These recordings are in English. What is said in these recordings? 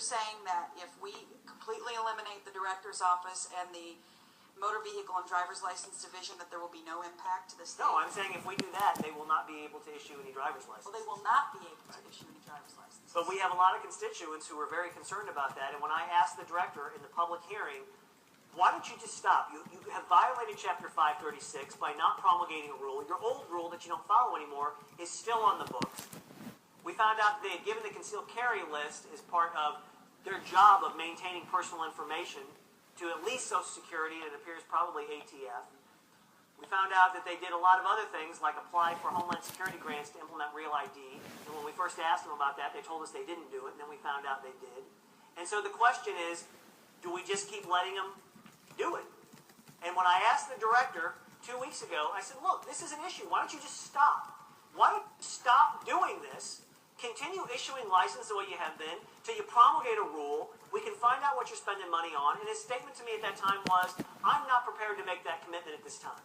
saying that if we completely eliminate the director's office and the motor vehicle and driver's license division, that there will be no impact to the state? No, I'm saying if we do that, they will not be able to issue any driver's license. Well, they will not be able to issue any driver's license. But we have a lot of constituents who are very concerned about that, and when I asked the director in the public hearing, why don't you just stop? You have violated Chapter 536 by not promulgating a rule. Your old rule that you don't follow anymore is still on the books. We found out that they had given the concealed carry list as part of their job of maintaining personal information to at least Social Security, and it appears probably ATF. We found out that they did a lot of other things, like apply for Homeland Security grants to implement Real ID. And when we first asked them about that, they told us they didn't do it, and then we found out they did. And so the question is, do we just keep letting them do it? And when I asked the director 2 weeks ago, I said, look, this is an issue. Why don't you just stop? Why don't you stop doing this? Continue issuing license the way you have been till you promulgate a rule. We can find out what you're spending money on. And his statement to me at that time was, I'm not prepared to make that commitment at this time.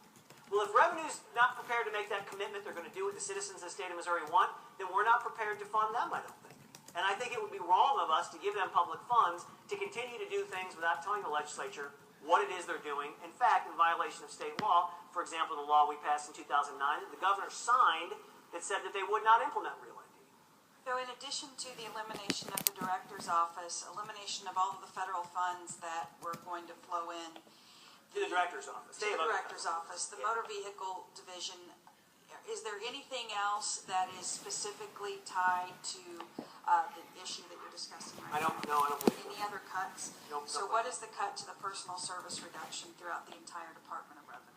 Well, if revenue's not prepared to make that commitment, they're going to do what the citizens of the state of Missouri want, then we're not prepared to fund them, I don't think. And I think it would be wrong of us to give them public funds to continue to do things without telling the legislature what it is they're doing. In fact, in violation of state law, for example, the law we passed in 2009 that the governor signed that said that they would not implement Real ID. So in addition to the elimination of the director's office, elimination of all of the federal funds that were going to flow in to the director's office. To the director's office, the motor vehicle division, is there anything else that is specifically tied to the issue that you're discussing right now? I don't believe so. Any other cuts? Nope. So what is the cut to the personal service reduction throughout the entire Department of Revenue?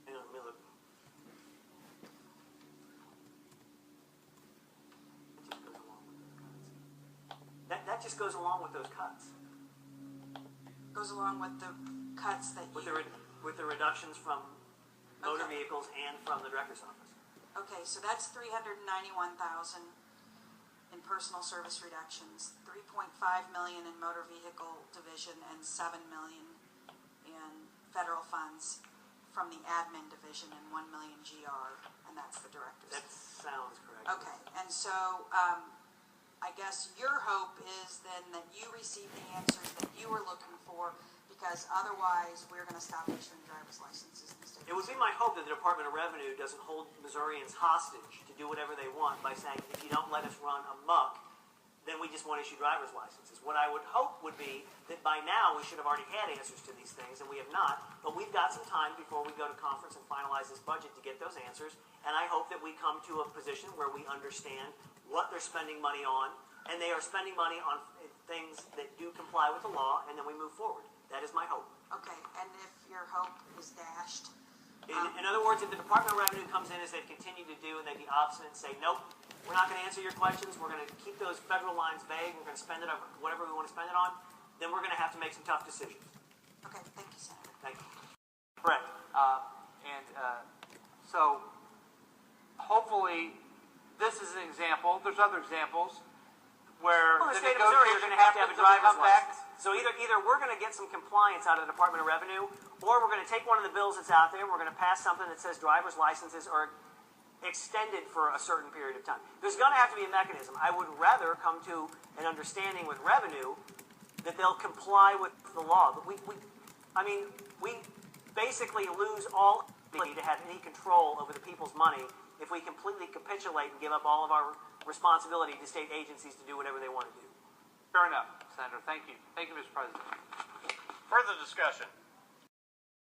Hang on, let me look. That just goes along with those cuts. Goes along with the cuts that with the reductions from motor vehicles and from the director's office. Okay, so that's $391,000 in personal service reductions, $3.5 million in motor vehicle division, and $7 million in federal funds from the admin division, and $1 million GR, and that's the director's. That sounds correct. Okay, and so I guess your hope is then that you receive the answers that you were looking for, because otherwise we're going to stop issuing driver's licenses in the state. It would be my hope that the Department of Revenue doesn't hold Missourians hostage to do whatever they want by saying, if you don't let us run amok, then we just won't issue driver's licenses. What I would hope would be that by now we should have already had answers to these things, and we have not. But we've got some time before we go to conference and finalize this budget to get those answers. And I hope that we come to a position where we understand what they're spending money on, and they are spending money on things that do comply with the law, and then we move forward. That is my hope. Okay, and if your hope is dashed? In other words, if the Department of Revenue comes in as they've continued to do, and they be obstinate and say, nope, we're not going to answer your questions, we're going to keep those federal lines vague, we're going to spend it on whatever we want to spend it on, then we're going to have to make some tough decisions. Okay, thank you, Senator. Thank you. Brett. So hopefully this is an example. There's other examples where the state of Missouri are going to have a driver's license. So either we're going to get some compliance out of the Department of Revenue, or we're going to take one of the bills that's out there, and we're going to pass something that says driver's licenses are extended for a certain period of time. There's going to have to be a mechanism. I would rather come to an understanding with Revenue that they'll comply with the law. But we basically lose all ability to have any control over the people's money if we completely capitulate and give up all of our responsibility to state agencies to do whatever they want to do. Fair enough, Senator. Thank you. Thank you, Mr. President. Further discussion?